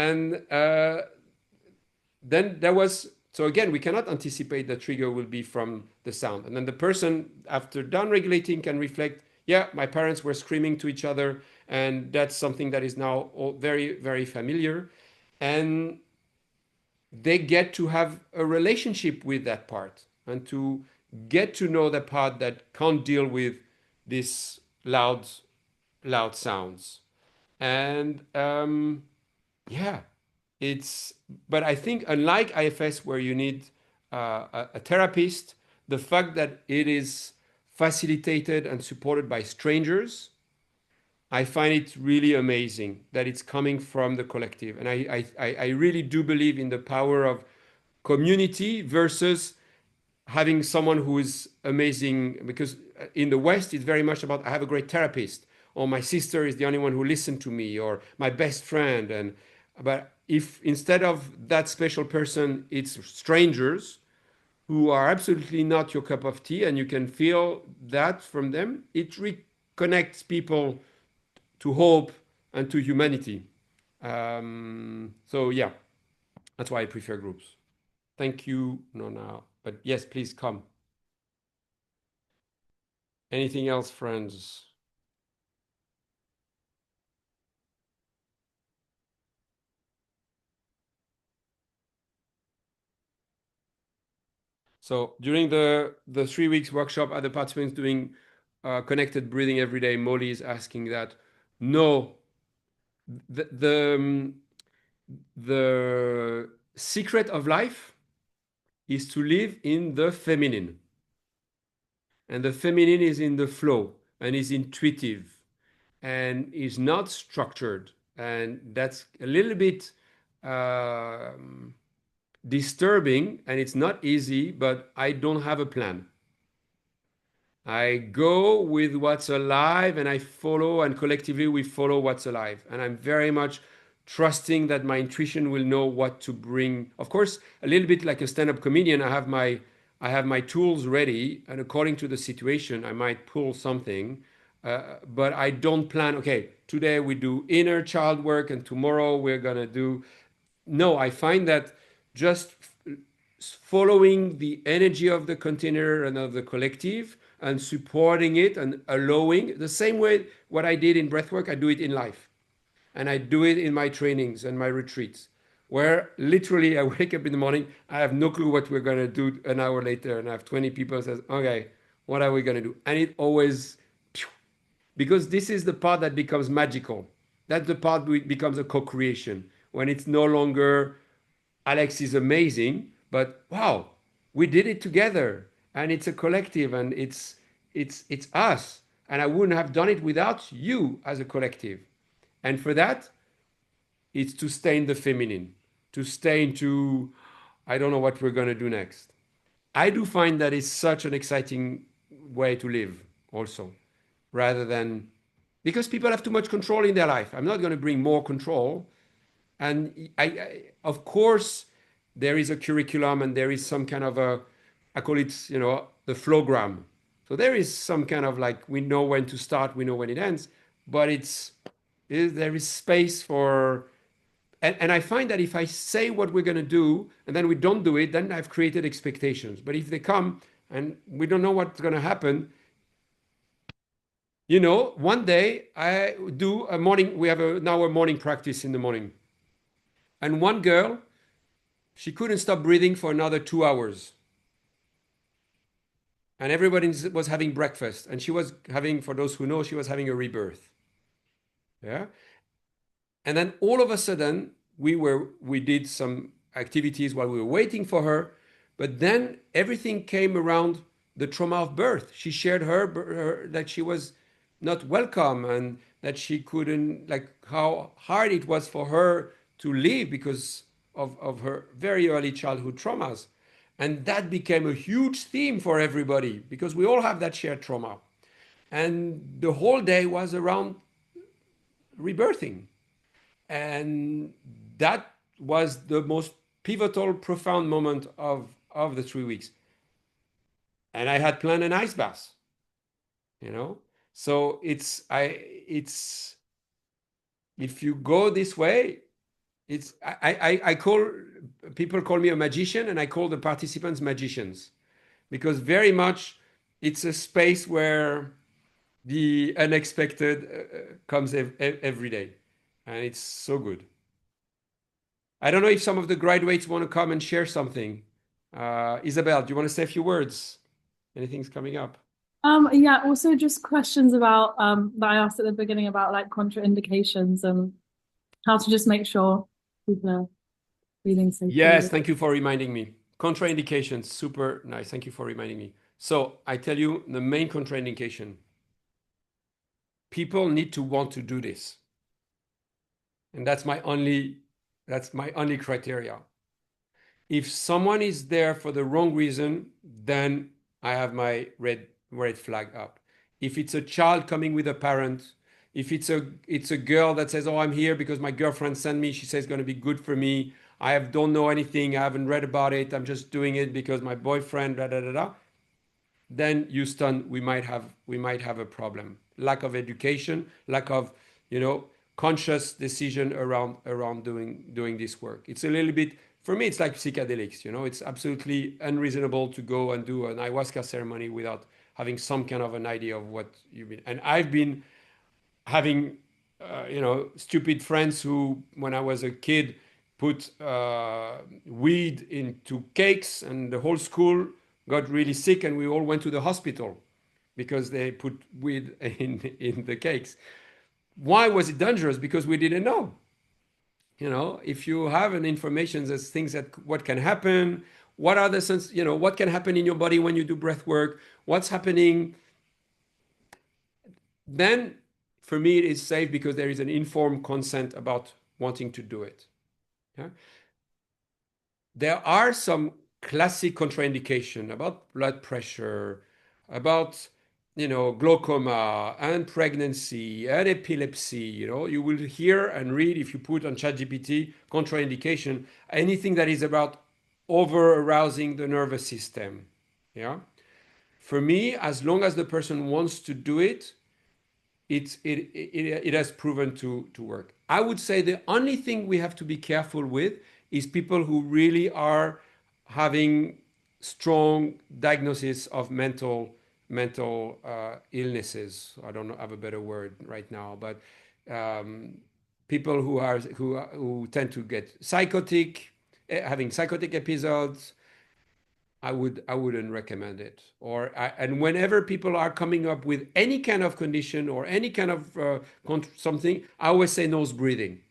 then there was, so again, we cannot anticipate the trigger will be from the sound. And then the person, after down regulating, can reflect, yeah, my parents were screaming to each other, and that's something that is now very, very familiar. And they get to have a relationship with that part and to get to know the part that can't deal with these loud sounds. And yeah, it's, but I think unlike IFS where you need a therapist, the fact that it is facilitated and supported by strangers, I find it really amazing that it's coming from the collective. And I really do believe in the power of community versus having someone who is amazing, because in the West it's very much about I have a great therapist, or my sister is the only one who listened to me, or my best friend. And but if instead of that special person it's strangers who are absolutely not your cup of tea and you can feel that from them, it reconnects people to hope and to humanity. So yeah, that's why I prefer groups. Thank you, Nona. But yes, please come. Anything else, friends? So during the 3 weeks workshop, are the participants doing connected breathing every day? Molly is asking that. No, the the secret of life is to live in the feminine, and the feminine is in the flow and is intuitive and is not structured, and that's a little bit disturbing and it's not easy, but I don't have a plan. I go with what's alive and I follow, and collectively we follow what's alive. And I'm very much trusting that my intuition will know what to bring. Of course, a little bit like a stand-up comedian, I have my tools ready, and according to the situation, I might pull something. But I don't plan, okay, today we do inner child work and tomorrow we're gonna do. No, I find that just following the energy of the container and of the collective and supporting it and allowing, the same way what I did in breathwork, I do it in life. And I do it in my trainings and my retreats, where literally I wake up in the morning, I have no clue what we're going to do an hour later, and I have 20 people says, okay, what are we going to do? And it always, because this is the part that becomes magical. That's the part which becomes a co-creation, when it's no longer Alex is amazing, but wow, we did it together, and it's a collective, and it's us, and I wouldn't have done it without you as a collective. And for that, it's to stay in the feminine, to stay into, I don't know what we're going to do next. I do find that it's such an exciting way to live, also, rather than, because people have too much control in their life. I'm not going to bring more control. And of course, there is a curriculum and there is some kind of a, I call it, the flowgram. So there is some kind of like, we know when to start, we know when it ends, but there is space for, and I find that if I say what we're going to do and then we don't do it, then I've created expectations. But if they come and we don't know what's going to happen, one day I do a morning, we have now a morning practice in the morning. And one girl She couldn't stop breathing for another 2 hours. And everybody was having breakfast. And she was having, for those who know, she was having a rebirth. Yeah. And then all of a sudden, we did some activities while we were waiting for her. But then everything came around the trauma of birth. She shared her that she was not welcome and that she couldn't, like how hard it was for her to live because of her very early childhood traumas. And that became a huge theme for everybody because we all have that shared trauma. And the whole day was around rebirthing. And that was the most pivotal, profound moment of the 3 weeks. And I had planned an ice bath, you know. So it's if you go this way, I call people call me a magician, and I call the participants magicians because very much it's a space where the unexpected comes every day, and it's so good. I don't know if some of the graduates want to come and share something. Isabel, do you want to say a few words? Anything's coming up? Yeah, also just questions about that I asked at the beginning about like contraindications and how to just make sure people are feeling safe. Yes, thank you for reminding me. Contraindications, super nice. Thank you for reminding me. So I tell you the main contraindication. People need to want to do this. And that's my only criteria. If someone is there for the wrong reason, then I have my red flag up. If it's a child coming with a parent, if it's a girl that says, "Oh, I'm here because my girlfriend sent me. She says it's going to be good for me. Don't know anything. I haven't read about it. I'm just doing it because my boyfriend." Da da da da. Then Houston, we might have a problem. Lack of education, lack of conscious decision around doing this work. It's a little bit, for me, it's like psychedelics. It's absolutely unreasonable to go and do an ayahuasca ceremony without having some kind of an idea of what you've been. And I've been having stupid friends who, when I was a kid, put weed into cakes, and the whole school got really sick, and we all went to the hospital because they put weed in the cakes. Why was it dangerous? Because we didn't know. If you have an information, there's things that what can happen, what are the sense, what can happen in your body when you do breath work, what's happening, then for me it is safe because there is an informed consent about wanting to do it. Yeah? There are some classic contraindication about blood pressure, about glaucoma and pregnancy and epilepsy. You will hear and read, if you put on ChatGPT contraindication, anything that is about over arousing the nervous system. Yeah. For me, as long as the person wants to do it, it has proven to work. I would say the only thing we have to be careful with is people who really are having strong diagnosis of mental illnesses. I don't have a better word right now, but people who tend to get psychotic, having psychotic episodes, I wouldn't recommend it. And whenever people are coming up with any kind of condition or any kind of something, I always say nose breathing.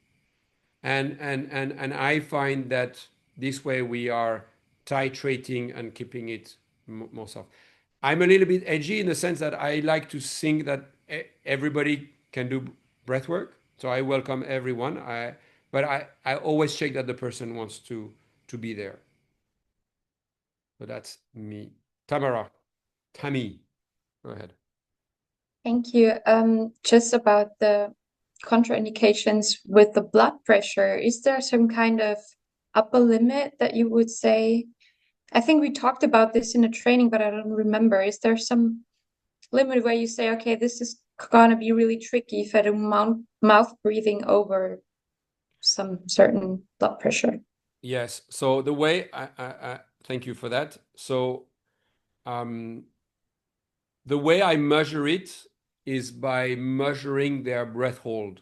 And I find that this way we are titrating and keeping it more soft. I'm a little bit edgy in the sense that I like to think that everybody can do breath work. So I welcome everyone. But I always check that the person wants to be there. So that's me. Tammy, go ahead. Thank you. Just about the contraindications with the blood pressure, is there some kind of upper limit that you would say? I think we talked about this in a training, but I don't remember. Is there some limit where you say, okay, this is gonna be really tricky if I do mouth breathing over some certain blood pressure? Yes. So the way I thank you for that. So the way I measure it is by measuring their breath hold.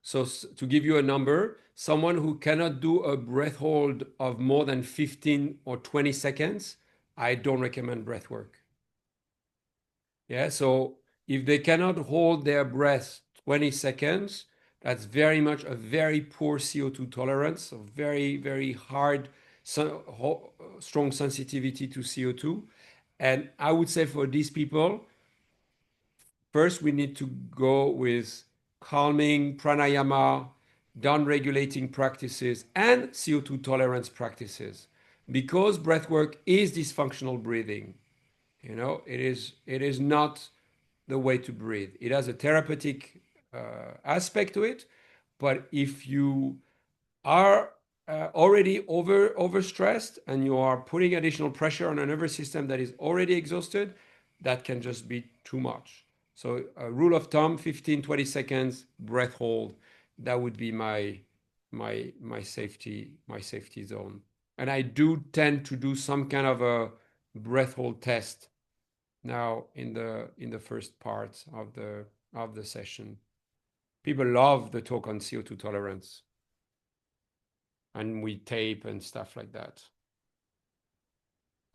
So to give you a number, someone who cannot do a breath hold of more than 15 or 20 seconds, I don't recommend breath work. Yeah, so if they cannot hold their breath 20 seconds, that's very much a very poor CO2 tolerance, a very, very hard, strong sensitivity to CO2. And I would say for these people, first we need to go with calming, pranayama, down-regulating practices, and CO2 tolerance practices. Because breath work is dysfunctional breathing, it is not the way to breathe. It has a therapeutic aspect to it, but if you are already overstressed and you are putting additional pressure on a nervous system that is already exhausted, that can just be too much. So a rule of thumb, 15, 20 seconds, breath hold. That would be my safety zone. And I do tend to do some kind of a breath hold test now in the first part of the session. People love the talk on CO2 tolerance, and we tape and stuff like that.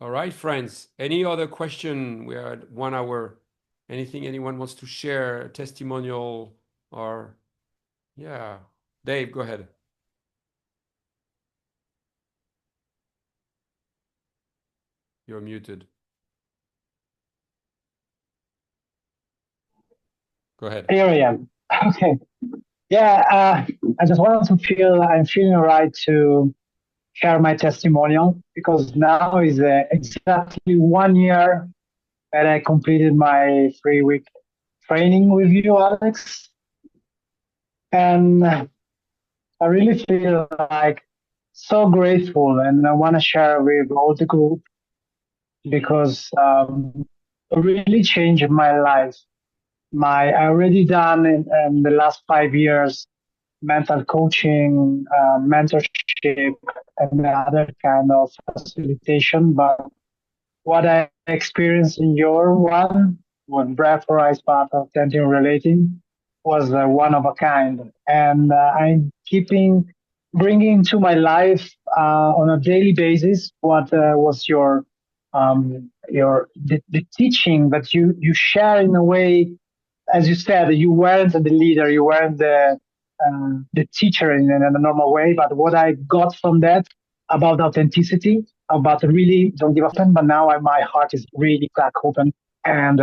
All right, friends. Any other question? We are at 1 hour. Anything anyone wants to share? A testimonial or yeah. Dave, go ahead. You're muted. Go ahead. Here I am. Okay. Yeah, I just wanted to I'm feeling right to share my testimonial because now is exactly 1 year that I completed my 3-week training with you, Alex. And I really feel like so grateful, and I want to share with all the group because it really changed my life. I already done in the last 5 years mental coaching, mentorship, and other kind of facilitation. But what I experienced in your one, when Breathwork is part of tension relating, was one of a kind. And I'm keeping bringing to my life on a daily basis what was the teaching that you share in a way, as you said, you weren't the leader, you weren't the teacher in a normal way. But what I got from that about authenticity, about really don't give up, but now my heart is really crack open, and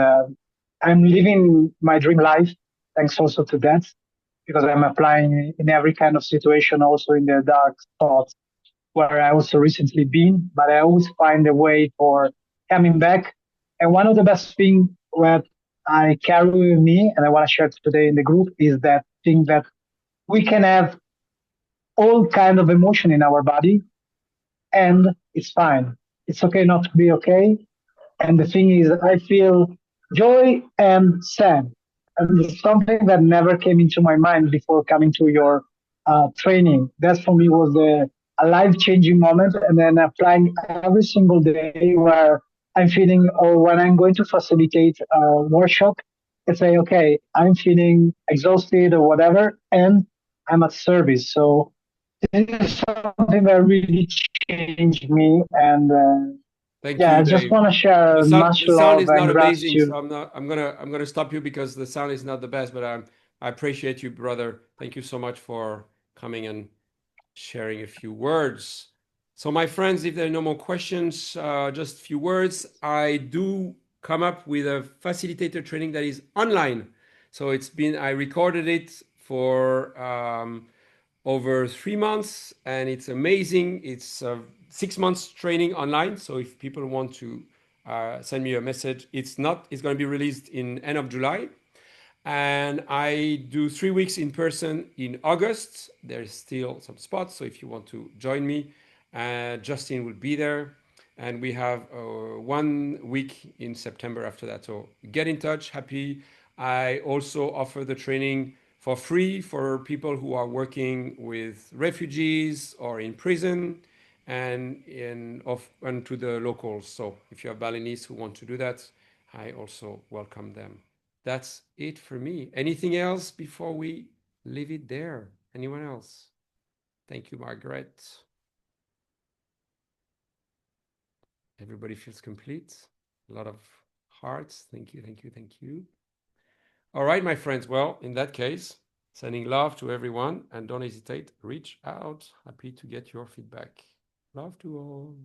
I'm living my dream life. Thanks also to that, because I'm applying in every kind of situation, also in the dark thoughts where I also recently been, but I always find a way for coming back. And one of the best things that I carry with me, and I want to share today in the group, is that thing that we can have all kind of emotion in our body, and it's fine. It's okay not to be okay. And the thing is, I feel joy and sad. And it's something that never came into my mind before coming to your training. That for me was a life-changing moment. And then applying every single day where I'm feeling, or when I'm going to facilitate a workshop, I say, okay, I'm feeling exhausted or whatever, and I'm at service. So this is something that really changed me. And Thank yeah, you, I just Dave. want to share much The sound love is and not amazing, gratitude. so I'm gonna stop you because the sound is not the best, but I appreciate you, brother. Thank you so much for coming and sharing a few words. So my friends, if there are no more questions, just a few words. I do come up with a facilitator training that is online. So I recorded it for over 3 months, and it's amazing. It's 6 months training online. So if people want to send me a message, it's going to be released in end of July. And I do 3 weeks in person in August. There's still some spots, so if you want to join me, Justin will be there. And we have 1 week in September after that. So get in touch. Happy. I also offer the training for free for people who are working with refugees or in prison, and to the locals. So if you have Balinese who want to do that, I also welcome them. That's it for me. Anything else before we leave it there. Anyone else? Thank you, Margaret. Everybody feels complete. A lot of hearts. Thank you, thank you, thank you. All right, my friends. Well, in that case, sending love to everyone, and don't hesitate, reach out. Happy to get your feedback. Love to all.